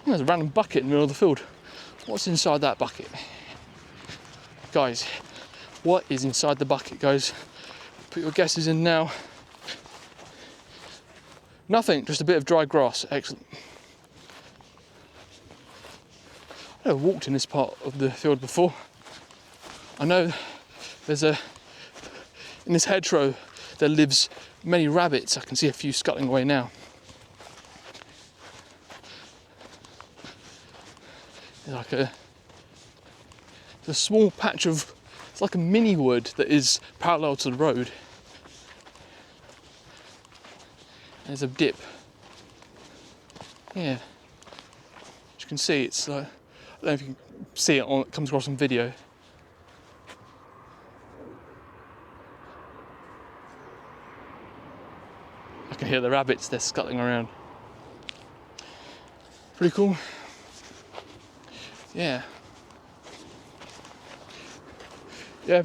There's a random bucket in the middle of the field. What's inside that bucket? Guys, what is inside the bucket, guys? Put your guesses in now. Nothing, just a bit of dry grass. Excellent. I've never walked in this part of the field before. I know in this hedgerow there lives many rabbits. I can see a few scuttling away now. There's a small patch of, it's like a mini wood that is parallel to the road. There's a dip. Yeah. As you can see, it's like, I don't know if you can see it it comes across on video. I can hear the rabbits, they're scuttling around. Pretty cool. Yeah. Yeah,